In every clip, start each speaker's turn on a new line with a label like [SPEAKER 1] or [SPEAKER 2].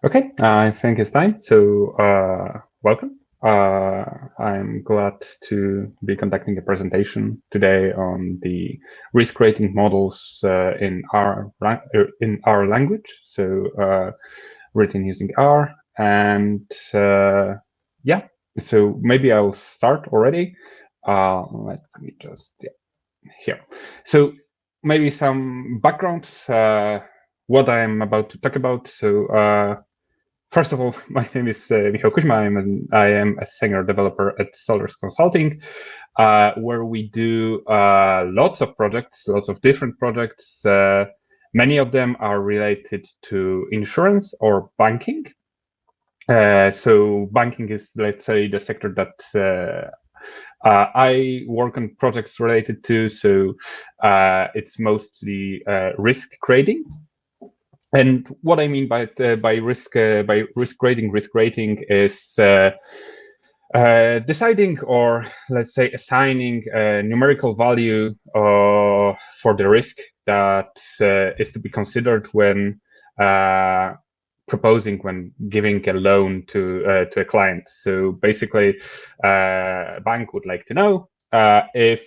[SPEAKER 1] Okay, I think it's time. So, welcome. I'm glad to be conducting a presentation today on the risk rating models in our language. So, written using R, and yeah. So maybe I'll start already. Let me just here. So maybe some background. What I'm about to talk about. So. First of all, my name is Michał Kuźma. I am a senior developer at Solars Consulting, where we do lots of projects, lots of different projects. Many of them are related to insurance or banking. So banking is, let's say, the sector that I work on projects related to. So it's mostly risk grading. And what I mean by risk rating is deciding, or let's say assigning a numerical value for the risk that is to be considered when when giving a loan to a client. So basically, a bank would like to know if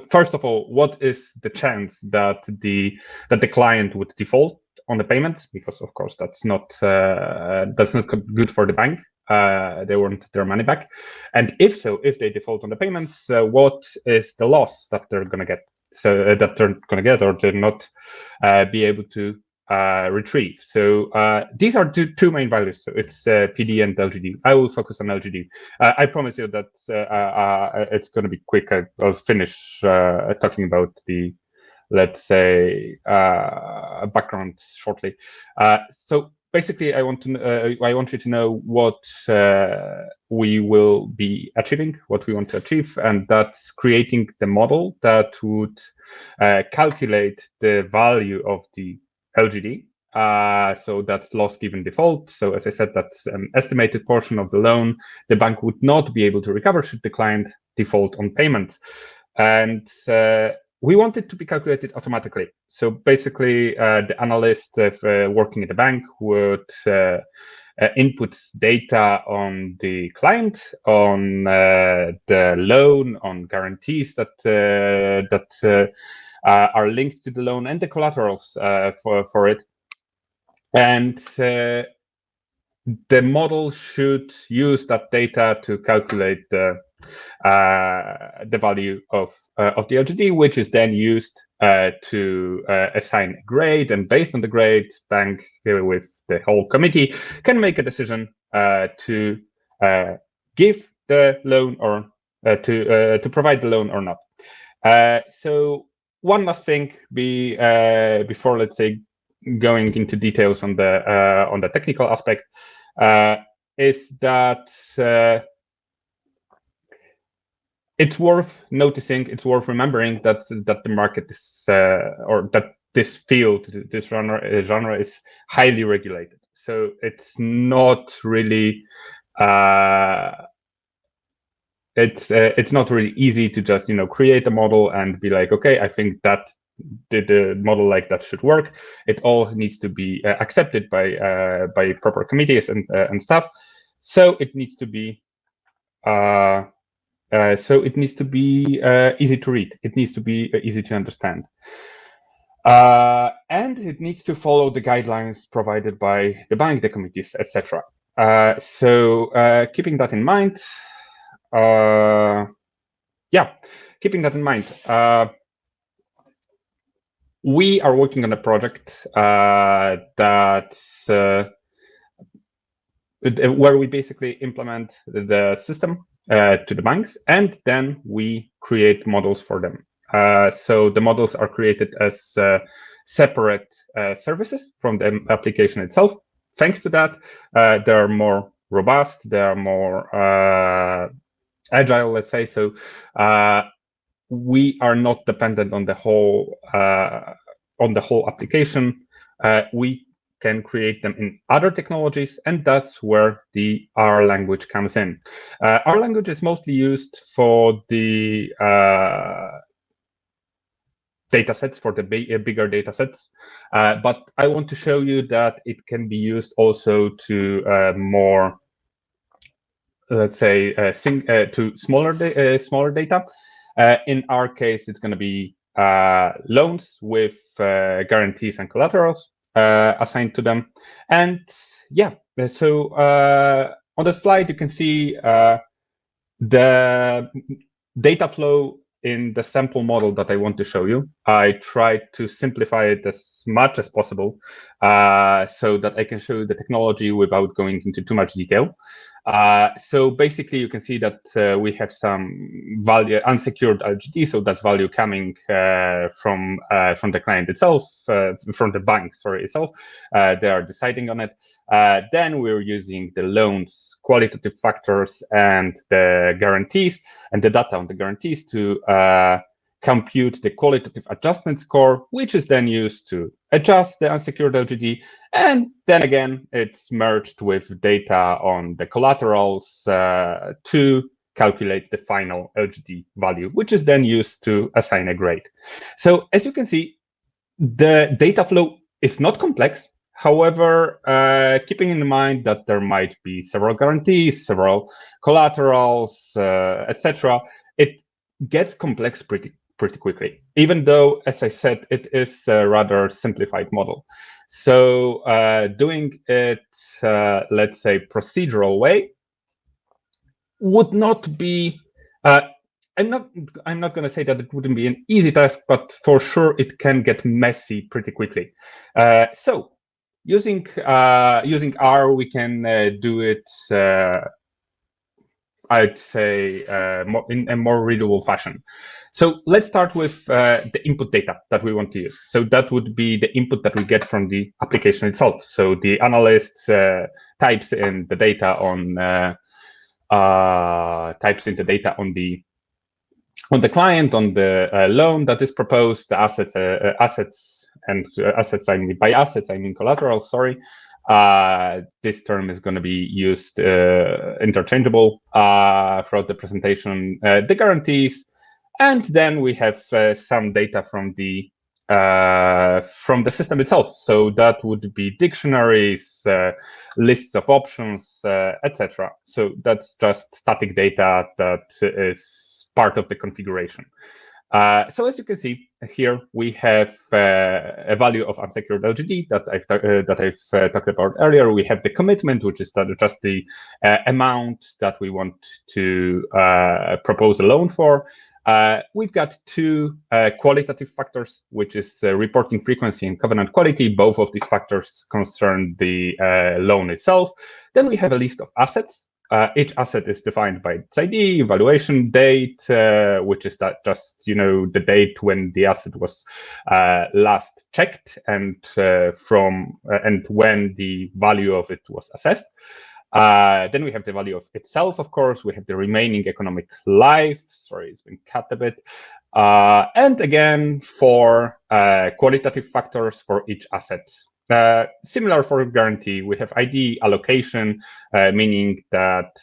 [SPEAKER 1] first of all, what is the chance that the client would default on the payment? Because of course that's not good for the bank. They want their money back, and if they default on the payments, what is the loss that they're going to get? So that they're going to get, or they're not be able to retrieve. So these are two main values. So it's PD and LGD. I will focus on LGD. I promise you that it's going to be quick. I'll finish talking about the, let's say, background shortly. So basically, I want you to know what we will be achieving, what we want to achieve, and that's creating the model that would calculate the value of the LGD. So that's loss given default. So as I said, that's an estimated portion of the loan the bank would not be able to recover should the client default on payment. And we want it to be calculated automatically. So basically, the analyst working at the bank would input data on the client, on the loan, on guarantees that are linked to the loan, and the collaterals for it. And the model should use that data to calculate the value of the LGD, which is then used to assign a grade. And based on the grade, bank with the whole committee can make a decision to give the loan or to provide the loan or not. So one last thing before, let's say, going into details on the technical aspect is that it's worth noticing, it's worth remembering that the market is or that this field, this genre is highly regulated. So it's not really it's not really easy to just create a model and be like, okay, I think that the model like that should work. It all needs to be accepted by proper committees and stuff. So it needs to be easy to read. It needs to be easy to understand. And it needs to follow the guidelines provided by the bank, the committees, etc. So keeping that in mind, we are working on a project where we basically implement the system to the banks, and then we create models for them. So the models are created as separate services from the application itself. Thanks to that, they are more robust, they are more agile, let's say. So we are not dependent on the whole application. We can create them in other technologies, and that's where the R language comes in. R language is mostly used for the data sets, for the bigger data sets. But I want to show you that it can be used also to more, let's say, to smaller data. In our case, it's going to be loans with guarantees and collaterals assigned to them. And yeah, so on the slide, you can see the data flow in the sample model that I want to show you. I tried to simplify it as much as possible so that I can show you the technology without going into too much detail. So basically, you can see that we have some value, unsecured LGD, so that's value coming from the client itself, from the bank, sorry, itself. They are deciding on it. Then we're using the loans, qualitative factors, and the guarantees, and the data on the guarantees to compute the qualitative adjustment score, which is then used to adjust the unsecured LGD. And then again, it's merged with data on the collaterals to calculate the final LGD value, which is then used to assign a grade. So as you can see, the data flow is not complex. However, keeping in mind that there might be several guarantees, several collaterals, etc., it gets complex pretty quickly, even though, as I said, it is a rather simplified model. So doing it, let's say, procedural way would not be, I'm not going to say that it wouldn't be an easy task, but for sure it can get messy pretty quickly. So using R, we can do it, I'd say, in a more readable fashion. So let's start with the input data that we want to use. So that would be the input that we get from the application itself. So the analyst types in the data on the client, on the loan that is proposed, the assets, I mean, by assets I mean collateral. Sorry. This term is going to be used interchangeable throughout the presentation. The guarantees, and then we have some data from the system itself. So that would be dictionaries, lists of options, etc. So that's just static data that is part of the configuration. So as you can see here, we have a value of unsecured LGD that I've talked about earlier. We have the commitment, which is just the amount that we want to propose a loan for. We've got two qualitative factors, which is reporting frequency and covenant quality. Both of these factors concern the loan itself. Then we have a list of assets. Each asset is defined by its ID, valuation date, which is that just the date when the asset was last checked, and and when the value of it was assessed. Then we have the value of itself, of course. We have the remaining economic life. Sorry, it's been cut a bit. And again, for qualitative factors for each asset. Similar for guarantee, we have ID allocation, meaning that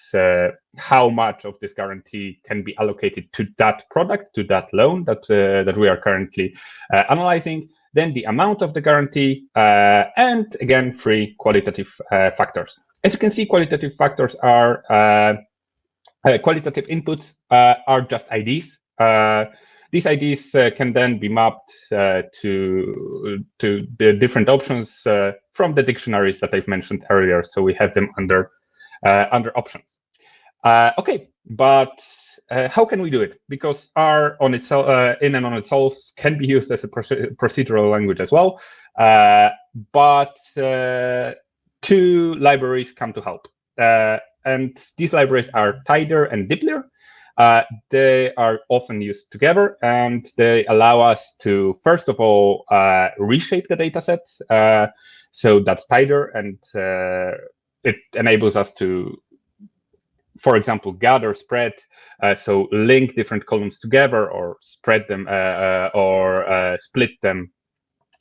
[SPEAKER 1] how much of this guarantee can be allocated to that product, to that loan that we are currently analyzing. Then the amount of the guarantee, and again, 3 qualitative factors. As you can see, qualitative factors are qualitative inputs are just IDs. These IDs can then be mapped to the different options from the dictionaries that I've mentioned earlier. So we have them under options. Okay, but how can we do it? Because R on itself, in and on itself, can be used as a procedural language as well. But 2 libraries come to help, and these libraries are tidyr and dplyr. They are often used together, and they allow us to, first of all, reshape the dataset. So that's tidyr, and it enables us to, for example, gather, spread, so link different columns together, or spread them, or split them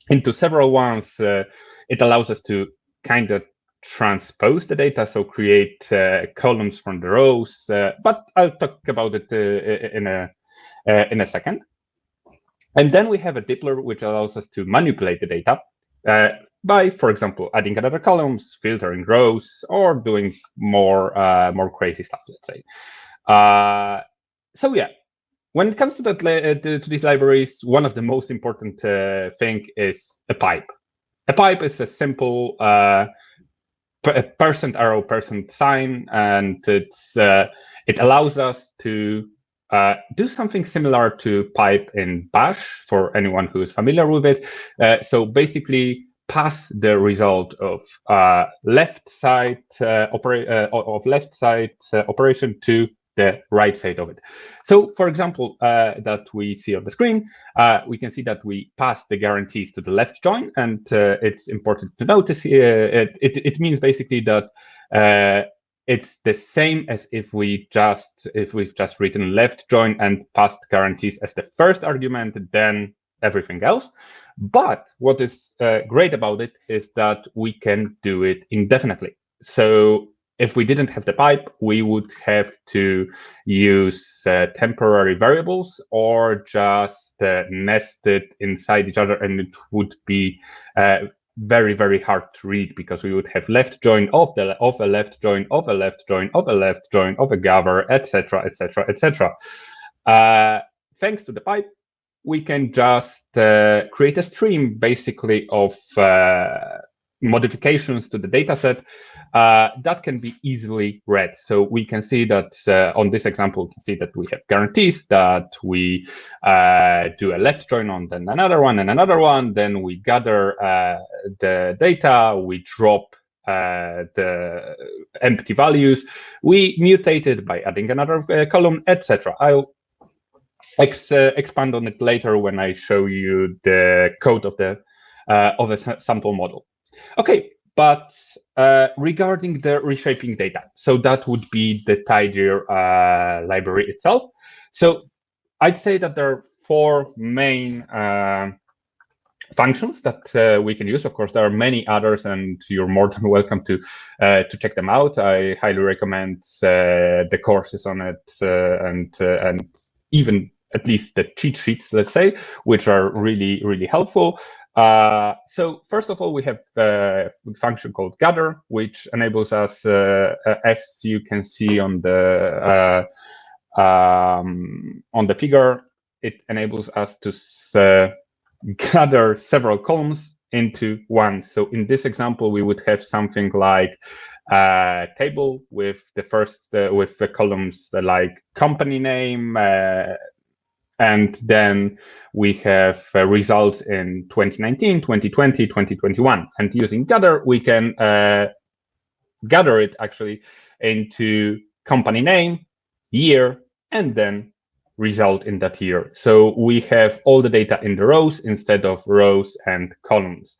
[SPEAKER 1] into several ones. It allows us to kind of transpose the data, so create columns from the rows, but I'll talk about it in a second. And then we have a dplyr, which allows us to manipulate the data by, for example, adding another columns, filtering rows, or doing more crazy stuff, let's say. So yeah, when it comes to these libraries, one of the most important thing is a pipe. A pipe is a simple percent arrow percent sign, and it allows us to do something similar to pipe in Bash for anyone who is familiar with it. So basically, pass the result of left side operation to the right side of it. So, for example, that we see on the screen, we can see that we pass the guarantees to the left join, and it's important to notice here. It means basically that it's the same as if we've just written left join and passed guarantees as the first argument, then everything else. But what is great about it is that we can do it indefinitely. So if we didn't have the pipe, we would have to use temporary variables or just nest it inside each other, and it would be very, very hard to read because we would have left join of a left join of a left join of a left join of a gather, etc., etc., etc. Thanks to the pipe, we can just create a stream basically of modifications to the dataset that can be easily read. So we can see that on this example, we can see that we have guarantees that we do a left join on, then another one and another one. Then we gather the data, we drop the empty values, we mutate it by adding another column, etc. I'll expand on it later when I show you the code of a sample model. Okay, but regarding the reshaping data, so that would be the tidyr library itself. So I'd say that there are four main functions that we can use. Of course, there are many others, and you're more than welcome to check them out. I highly recommend the courses on it, and even at least the cheat sheets, let's say, which are really, really helpful. So first of all, we have a function called gather, which enables us, as you can see on the figure, it enables us to gather several columns into one. So in this example, we would have something like a table with the first with the columns like company name. And then we have results in 2019, 2020, 2021. And using gather, we can gather it actually into company name, year, and then result in that year. So we have all the data in the rows instead of rows and columns.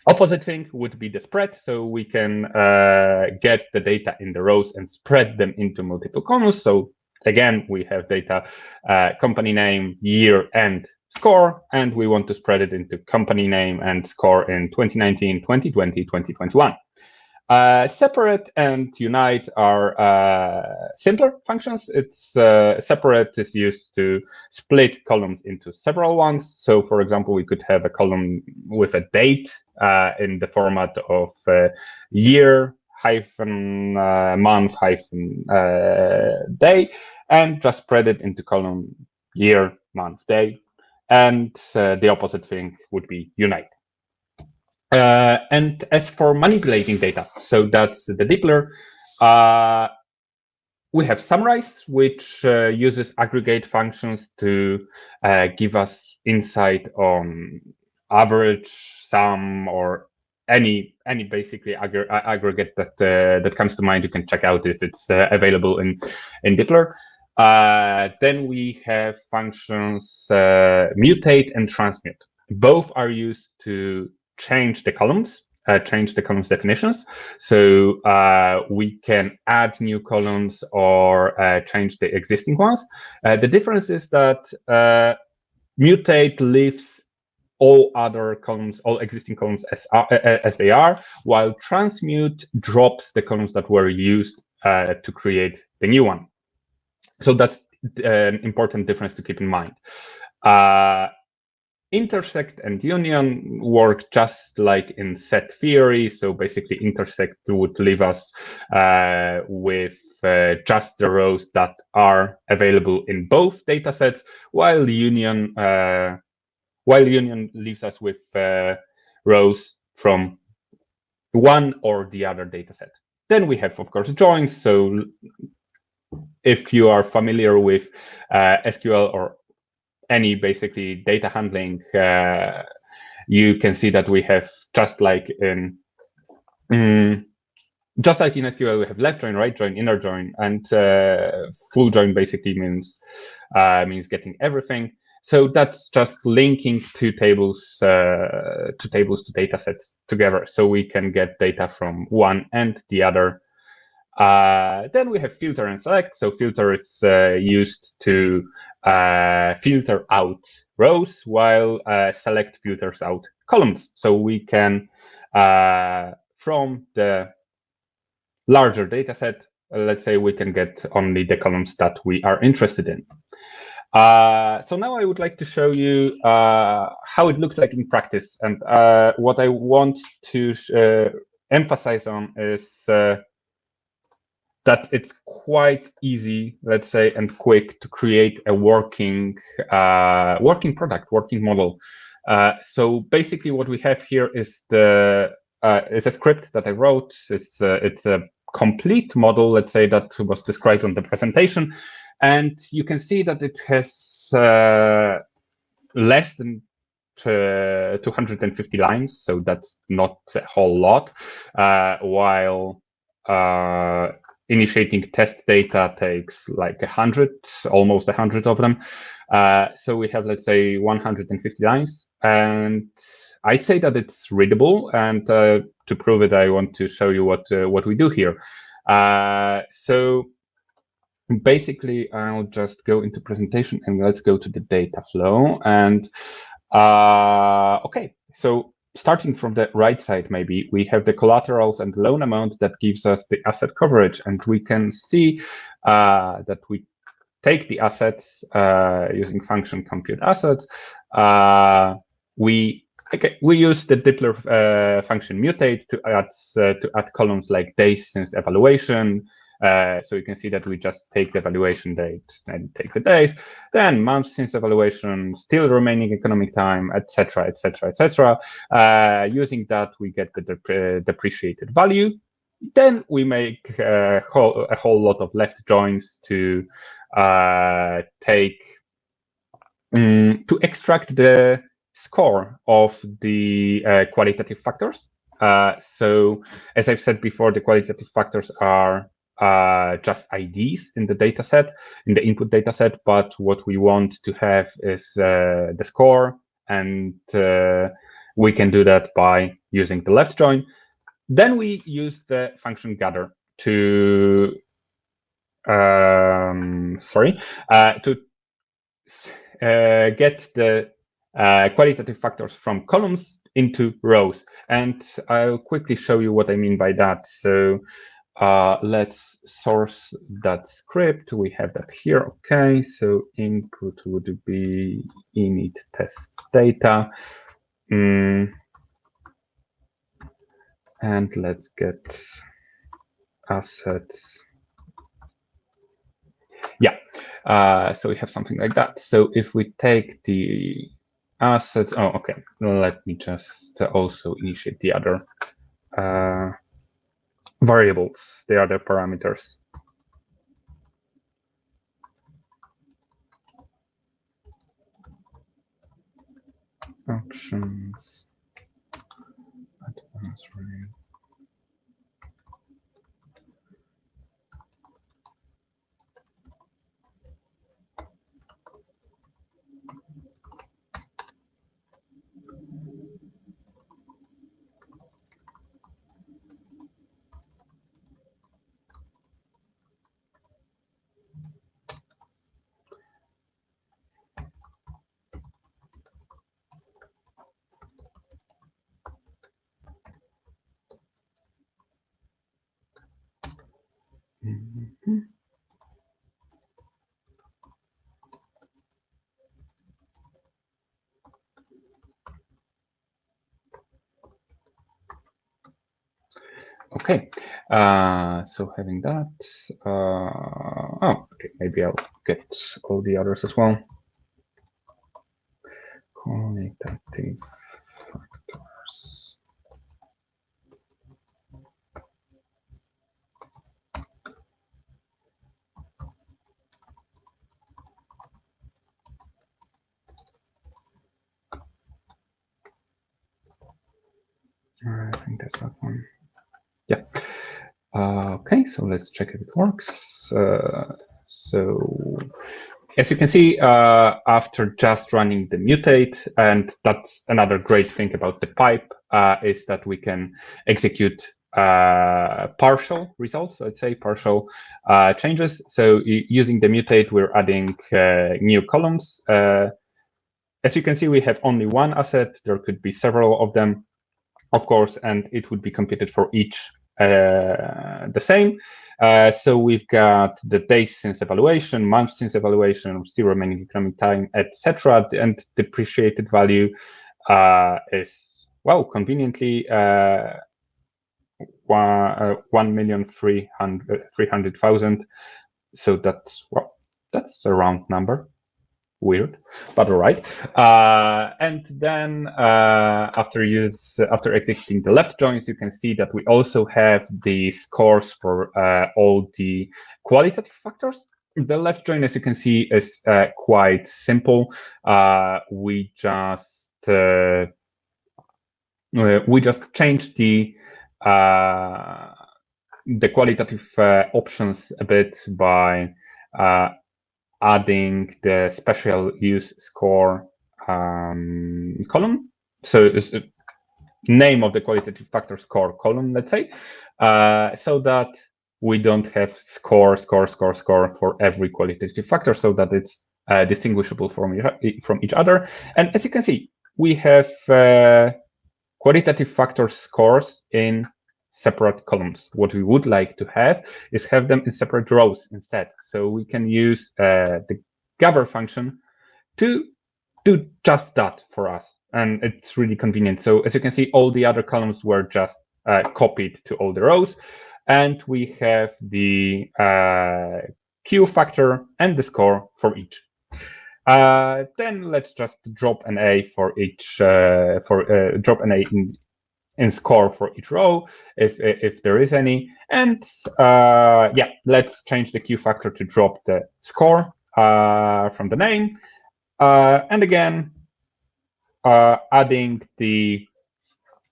[SPEAKER 1] Opposite thing would be the spread. So we can get the data in the rows and spread them into multiple columns. So again, we have data, company name, year, and score, and we want to spread it into company name and score in 2019, 2020, 2021. Separate and unite are simpler functions. It's separate is used to split columns into several ones. So for example, we could have a column with a date in the format of year hyphen month hyphen day, and just spread it into column year, month, day. And the opposite thing would be unite. And as for manipulating data, so that's the dplyr. We have summarize, which uses aggregate functions to give us insight on average, sum, or any basically aggregate that comes to mind. You can check out if it's available in dplyr. Then we have functions mutate and transmute. Both are used to change the columns definitions. So we can add new columns or change the existing ones. The difference is that mutate leaves all other columns, all existing columns as they are, while transmute drops the columns that were used to create the new one. So that's an important difference to keep in mind. Intersect and union work just like in set theory. So basically intersect would leave us with just the rows that are available in both data sets, while union leaves us with rows from one or the other data set. Then we have, of course, joins. So if you are familiar with SQL or any basically data handling, you can see that we have just like in SQL, we have left join, right join, inner join, and full join basically means getting everything. So that's just linking two tables to data sets together, so we can get data from one and the other. Then we have filter and select. So filter is used to filter out rows, while select filters out columns. So we can, from the larger data set, let's say we can get only the columns that we are interested in. So now I would like to show you how it looks like in practice. And what I want to emphasize on is that it's quite easy, let's say, and quick to create a working product, working model. So basically, what we have here is is a script that I wrote. It's a complete model, let's say, that was described on the presentation, and you can see that it has less than 250 lines, so that's not a whole lot. While initiating test data takes like 100, almost 100 of them. So we have, let's say, 150 lines, and I say that it's readable. And to prove it, I want to show you what we do here. So basically, I'll just go into presentation and let's go to the data flow. And okay, so starting from the right side, maybe we have the collaterals and loan amount that gives us the asset coverage, and we can see that we take the assets using function compute assets. We use the dplyr function mutate to add columns like days since evaluation. So you can see that we just take the evaluation date and take the days, then months since evaluation, still remaining economic time, etc., etc., etc. Using that, we get the depreciated value. Then we make a whole lot of left joins to extract the score of the qualitative factors. So as I've said before, the qualitative factors are just IDs in the data set, in the input data set, but what we want to have is the score, and we can do that by using the left join. Then we use the function gather to get the qualitative factors from columns into rows. And I'll quickly show you what I mean by that. So let's source that script. We have that here. Okay, so input would be init test data. And let's get assets. Yeah, so we have something like that. So if we take the assets, oh, okay, let me just also initiate the other variables, the other parameters. Options, advanced rate. Okay, so having that, oh, okay, maybe I'll get all the others as well. Qualitative factors. I think that's that one. Yeah. Okay, so let's check if it works. So as you can see, after just running the mutate, and that's another great thing about the pipe, is that we can execute partial results, let's say partial changes. So using the mutate, we're adding new columns. As you can see, we have only one asset. There could be several of them, of course, and it would be computed for each the same. So we've got the days since evaluation, months since evaluation, still remaining economic time, etc. And depreciated value is, well, conveniently 1,300,000. So that's, well, that's a round number. Weird, but all right. And then after executing the left joins, you can see that we also have the scores for all the qualitative factors. The left join, as you can see, is quite simple. We just changed the qualitative options a bit by adding the special use score column. So it's a name of the qualitative factor score column, let's say, so that we don't have score for every qualitative factor, so that it's distinguishable from each other. And as you can see, we have qualitative factor scores in separate columns. What we would like to have is have them in separate rows instead. So we can use the gather function to do just that for us. And it's really convenient. So as you can see, all the other columns were just copied to all the rows. And we have the Q factor and the score for each. Then let's just drop an A for each, drop an A in score for each row, if there is any. And yeah, let's change the Q factor to drop the score from the name. And again, adding the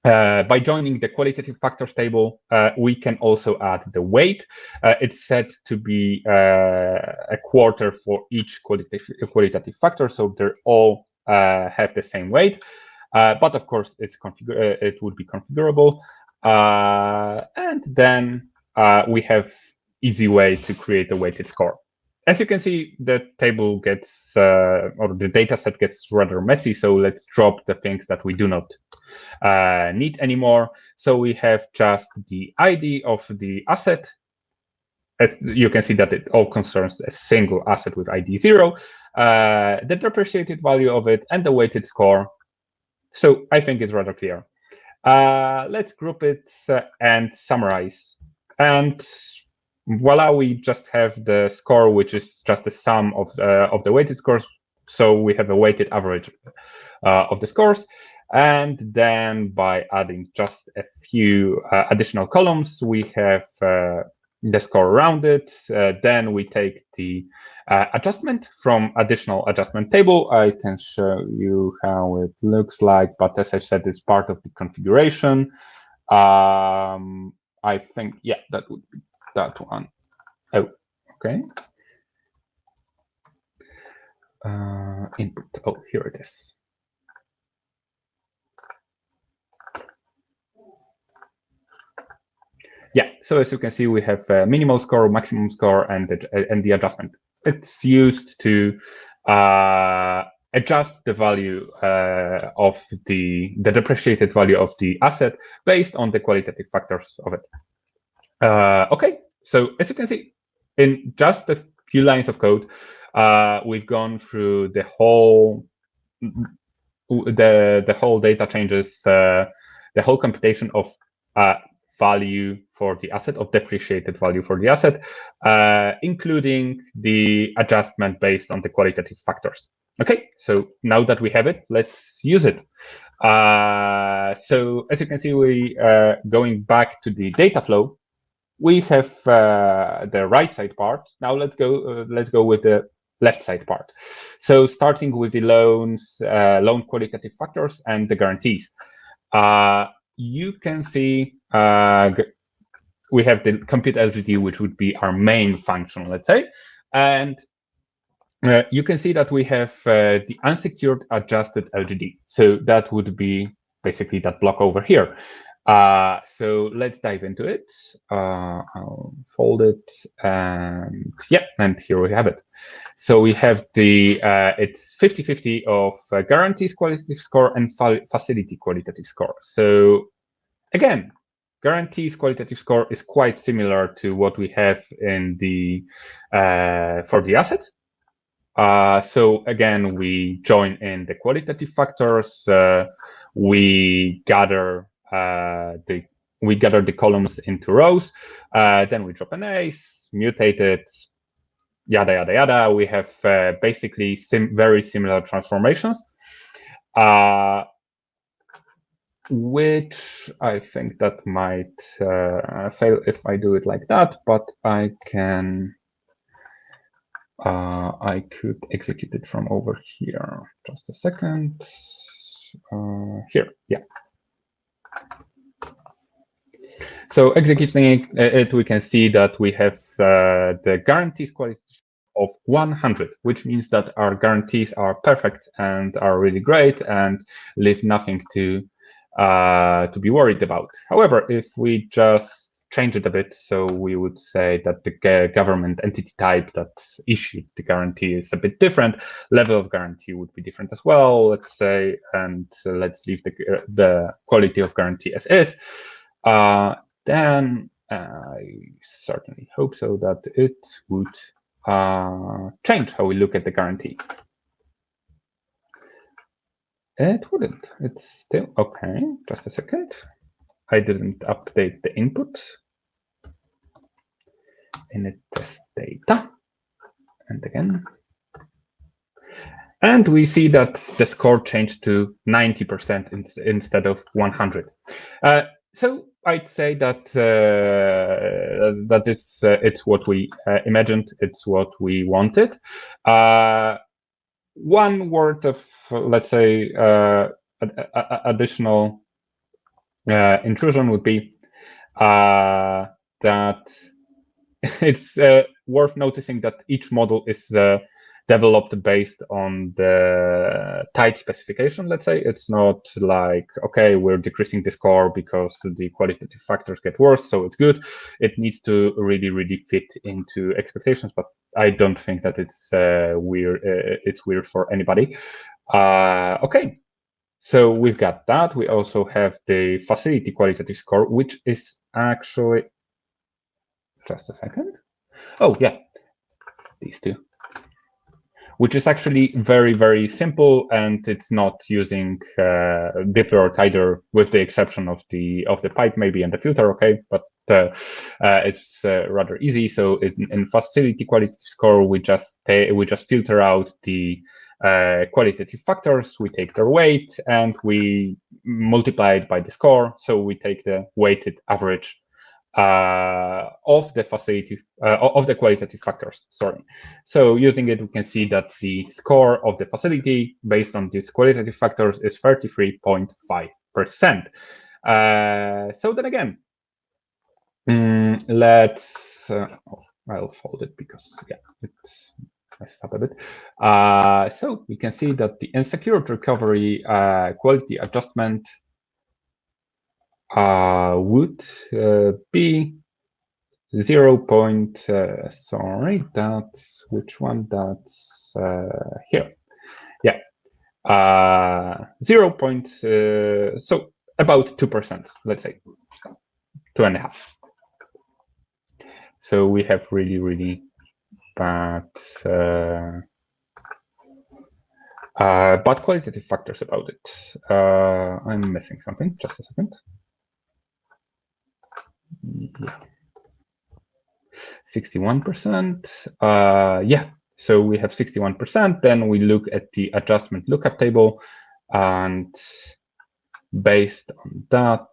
[SPEAKER 1] by joining the qualitative factors table, we can also add the weight. It's set to be a quarter for each qualitative factor, so they all have the same weight. But of course, it would be configurable. And then we have easy way to create a weighted score. As you can see, the table gets, or the data set gets rather messy. So let's drop the things that we do not need anymore. So we have just the ID of the asset. As you can see that it all concerns a single asset with ID 0, the depreciated value of it, and the weighted score. So I think it's rather clear. Let's group it and summarize. And voila, we just have the score, which is just the sum of the weighted scores. So we have a weighted average of the scores. And then by adding just a few additional columns, we have the score around it. Then we take the adjustment from additional adjustment table. I can show you how it looks like, but as I said, it's part of the configuration. I think, yeah, that would be that one. Oh, okay. Input. Oh, here it is. Yeah, so as you can see, we have minimal score, maximum score, and the adjustment. It's used to adjust the value of the depreciated value of the asset based on the qualitative factors of it. Okay, so as you can see, in just a few lines of code, we've gone through the whole data changes, the whole computation of value for the asset, or depreciated value for the asset, including the adjustment based on the qualitative factors. Okay, so now that we have it, let's use it. So as you can see, we going back to the data flow, we have the right side part. Now let's go with the left side part. So starting with the loans, loan qualitative factors and the guarantees. You can see we have the compute LGD, which would be our main function, let's say, and you can see that we have the unsecured adjusted LGD. So that would be basically that block over here. So let's dive into it. I'll fold it, and yeah, and here we have it. So we have the it's 50-50 of guarantees qualitative score and facility qualitative score. So again, guarantees qualitative score is quite similar to what we have in the for the assets. So again, we join in the qualitative factors. We gather the columns into rows. Then we drop an ace, mutate it, yada yada yada. We have basically very similar transformations, which I think that might fail if I do it like that, but I can. I could execute it from over here. Just a second. Here, yeah. So executing it, we can see that we have the guarantees quality of 100, which means that our guarantees are perfect and are really great and leave nothing to be worried about. However, if we just change it a bit, so we would say that the government entity type that issued the guarantee is a bit different, level of guarantee would be different as well, let's say, and let's leave the quality of guarantee as is. Then I certainly hope so that it would change how we look at the guarantee. It wouldn't. It's still okay. Just a second. I didn't update the input. Init test data. And again. And we see that the score changed to 90% instead of 100. So I'd say that it's what we imagined. It's what we wanted. One word of, let's say, additional intrusion would be that it's worth noticing that each model is developed based on the tight specification, let's say. It's not like, okay, we're decreasing the score because the qualitative factors get worse, so it's good. It needs to really, really fit into expectations, but I don't think that it's weird. It's weird for anybody. Okay, so we've got that. We also have the facility qualitative score, which is actually, just a second. Oh yeah, these two, which is actually very, very simple, and it's not using dplyr either, with the exception of the pipe maybe and the filter. Okay, but it's rather easy. So in facility qualitative score, we just filter out the qualitative factors. We take their weight and we multiply it by the score. So we take the weighted average of the facility of the qualitative factors. Sorry. So using it, we can see that the score of the facility based on these qualitative factors is 33.5%. So then again, let's. I'll fold it because yeah, it's messed up a bit. So we can see that the unsecured recovery quality adjustment would be 0. Sorry, that's which one? That's here. Yeah, 0. So about 2%, let's say 2.5. So we have really, really bad qualitative factors about it. I'm missing something. Just a second. Yeah, 61%. Yeah, so we have 61%. Then we look at the adjustment lookup table, and based on that,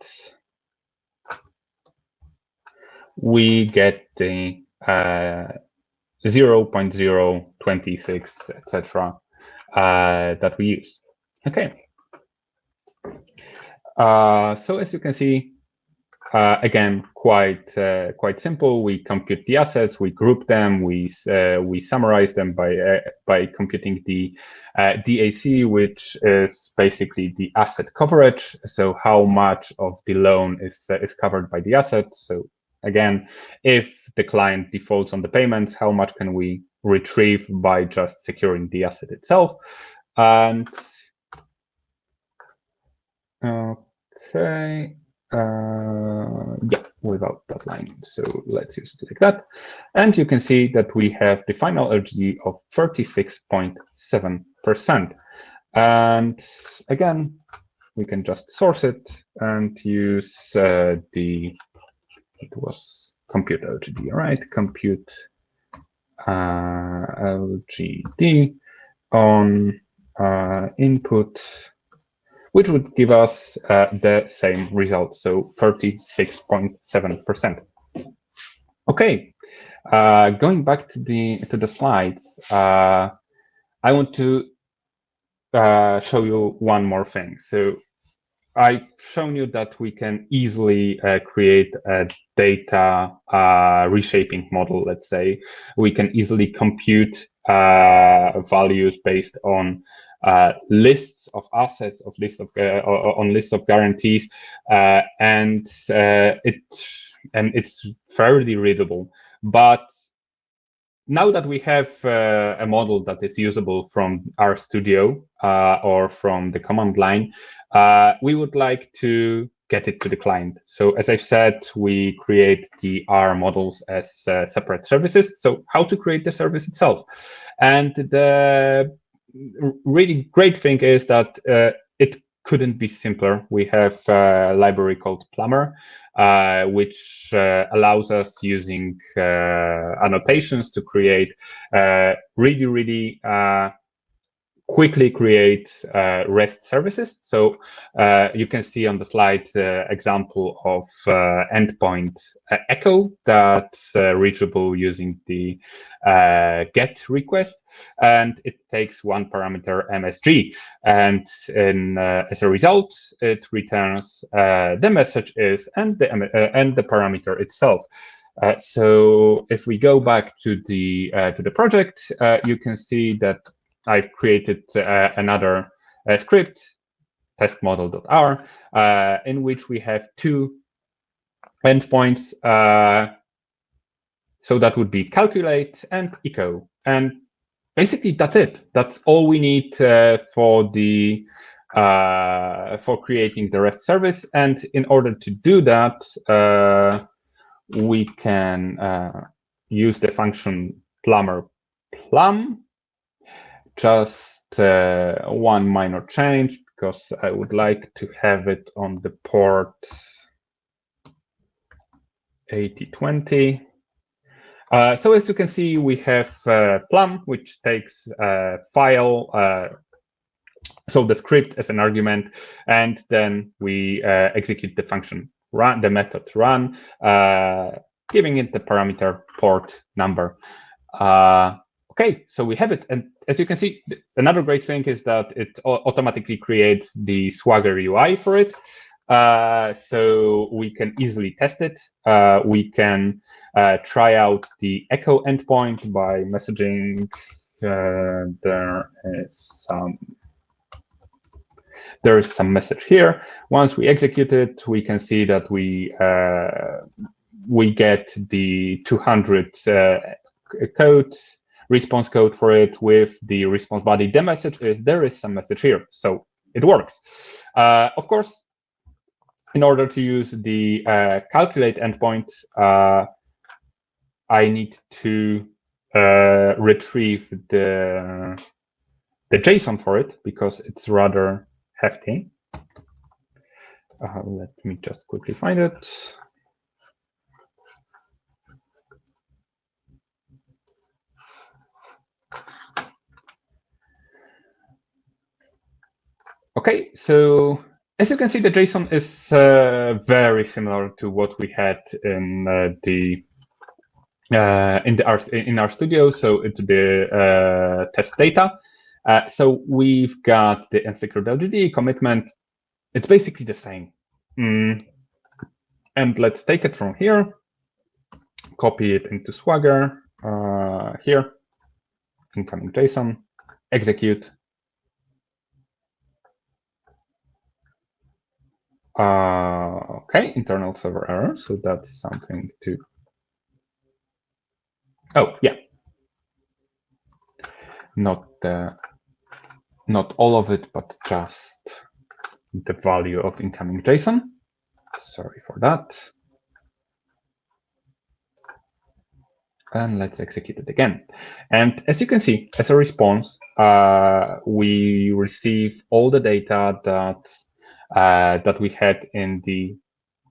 [SPEAKER 1] we get the 0.026, etc. That we use. Okay. So as you can see, again, quite simple. We compute the assets, we group them, we summarize them by computing the DAC, which is basically the asset coverage. So how much of the loan is covered by the asset. So again, if the client defaults on the payments, how much can we retrieve by just securing the asset itself? And okay. Yeah, without that line. So let's use it like that. And you can see that we have the final LGD of 36.7%. And again, we can just source it and use it was compute LGD, right? Compute LGD on input, which would give us the same result, so 36.7%. Okay, going back to the slides, I want to show you one more thing. So I've shown you that we can easily create a data reshaping model, let's say. We can easily compute values based on lists of assets, on lists of guarantees, and it's fairly readable. But now that we have a model that is usable from RStudio or from the command line, we would like to get it to the client. So as I've said, we create the R models as separate services. So how to create the service itself. And the really great thing is that it couldn't be simpler. We have a library called Plumber, which allows us using annotations to create really quickly create REST services. So you can see on the slide example of endpoint echo that's reachable using the GET request, and it takes one parameter MSG, and as a result, it returns the message is and the parameter itself. So if we go back to the project, you can see that I've created another script, testmodel.r, in which we have two endpoints. So that would be calculate and echo. And basically, that's it. That's all we need for creating the REST service. And in order to do that, we can use the function plumber plum. Just one minor change, because I would like to have it on the port 8020. So as you can see, we have plum, which takes a file, so the script as an argument, and then we execute the function run, the method run, giving it the parameter port number. Okay, so we have it. And as you can see, another great thing is that it automatically creates the Swagger UI for it. So we can easily test it. We can try out the echo endpoint by messaging. There is some message here. Once we execute it, we can see that we get the 200 response code for it with the response body. The message is there is some message here, so it works. Of course, in order to use the calculate endpoint, I need to retrieve the JSON for it, because it's rather hefty. Let me just quickly find it. Okay, so as you can see, the JSON is very similar to what we had in our studio. So it's the test data. So we've got the unsecured LGD commitment. It's basically the same. And let's take it from here, copy it into Swagger here, incoming JSON, execute. Okay, internal server error. So that's something to. Oh yeah, not all of it, but just the value of incoming JSON. Sorry for that. And let's execute it again. And as you can see, as a response, we receive all the data that we had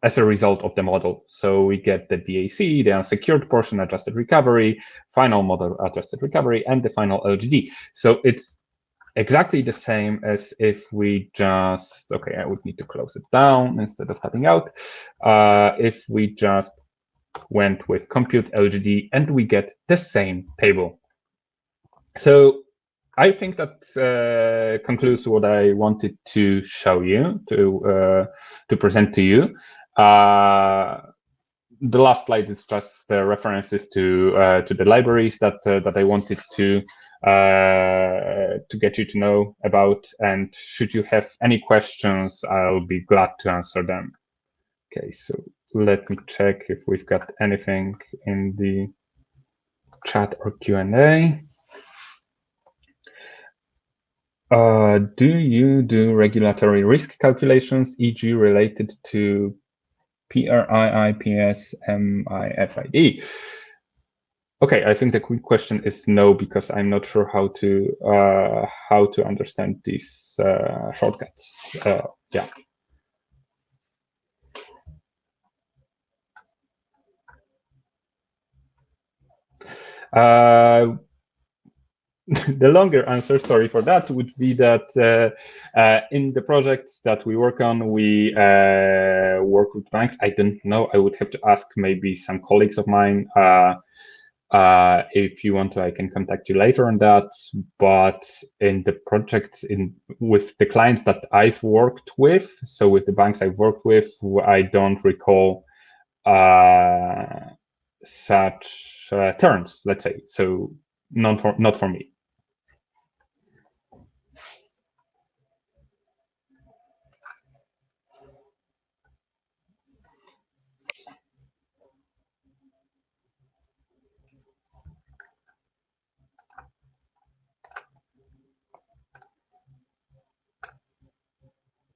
[SPEAKER 1] as a result of the model. So we get the DAC, the unsecured portion adjusted recovery, final model adjusted recovery, and the final LGD. So it's exactly the same as if we just, okay, I would need to close it down instead of tapping out. If we just went with compute LGD and we get the same table. So I think that concludes what I wanted to show you, to present to you. The last slide is just references to the libraries that I wanted to get you to know about. And should you have any questions, I'll be glad to answer them. Okay, so let me check if we've got anything in the chat or Q&A. Do you do regulatory risk calculations, e.g. related to PRI, IPS, MIFID? Okay, I think the quick question is no, because I'm not sure how to understand these shortcuts. Yeah. The longer answer, sorry for that, would be that in the projects that we work on, we work with banks. I don't know. I would have to ask maybe some colleagues of mine. If you want to, I can contact you later on that. But in the projects with the clients that I've worked with, so with the banks I've worked with, I don't recall such terms, let's say. So not for me.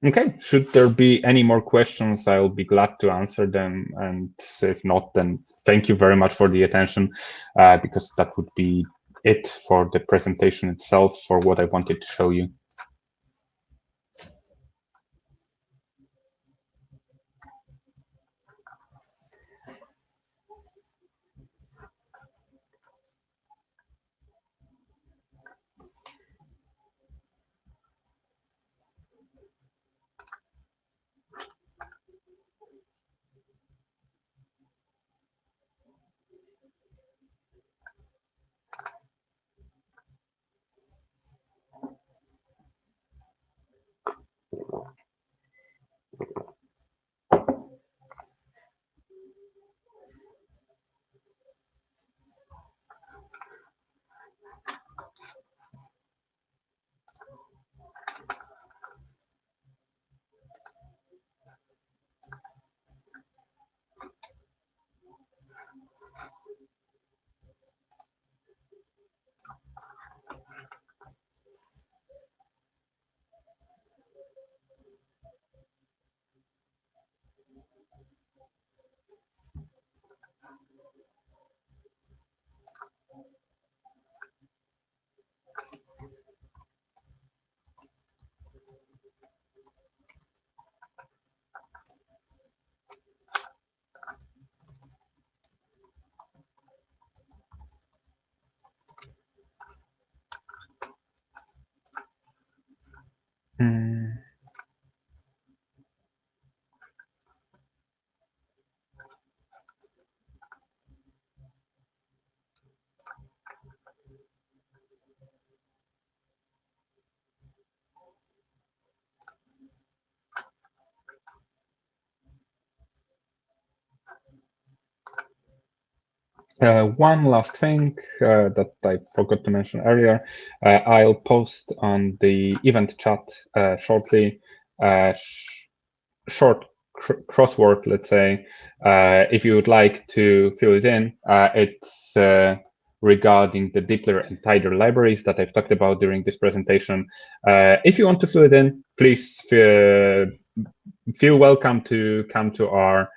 [SPEAKER 1] Okay, should there be any more questions, I'll be glad to answer them. And if not, then thank you very much for the attention, because that would be it for the presentation itself, for what I wanted to show you. One last thing that I forgot to mention earlier, I'll post on the event chat shortly, short crossword, let's say, if you would like to fill it in. It's regarding the dplyr and tailor libraries that I've talked about during this presentation. If you want to fill it in, please feel welcome to come to our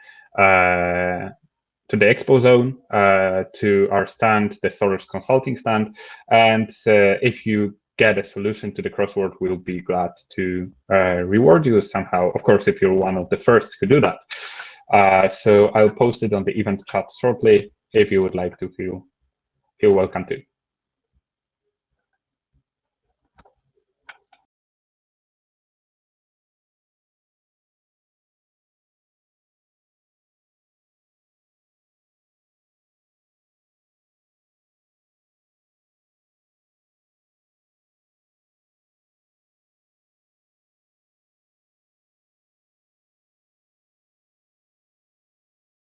[SPEAKER 1] to the expo zone, to our stand, the Soros Consulting stand. And if you get a solution to the crossword, we'll be glad to reward you somehow. Of course, if you're one of the first who do that. So I'll post it on the event chat shortly if you would like to feel welcome to.